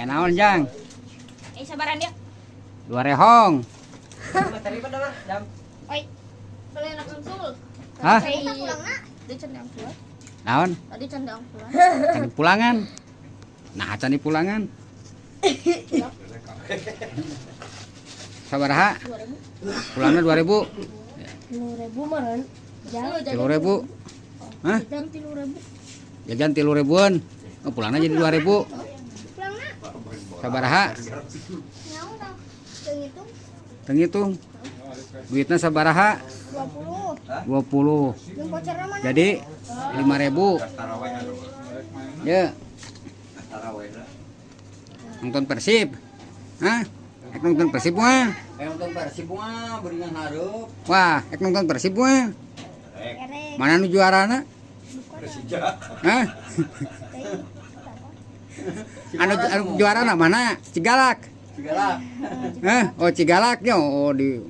Naon Jang? Sabaran dia. 2 rehong. Oi. Boleh nak sungsul. Hah? Dia cendang pulang. Naon? Tadi cendang pulang. Candi pulangan. Nah, candi pulangan. Sabaraha? 2000. Pulangnya 2000. 10.000 meren. Jangan 3000. Hah? jam 3.000. Jajan 3000-an. Oh, pulangnya jadi 2000. Pulangna. Sabaraha? Nyaho tah. Teu ngitung. Teu ngitung. Duitnya sabaraha? 20. 20. Yang bocorna mana? Jadi 5000. Ya. Nonton Persib. Hah? Ek nonton Persib mah. Nonton Persib mah beuringan hareup. Wah, ek nonton Persib mah. Erek. Mana nu juarana? Persija. Hah? Anu juarana mana? Cigalak. Segala. Hah? Oh, Cigalaknya. Oh, di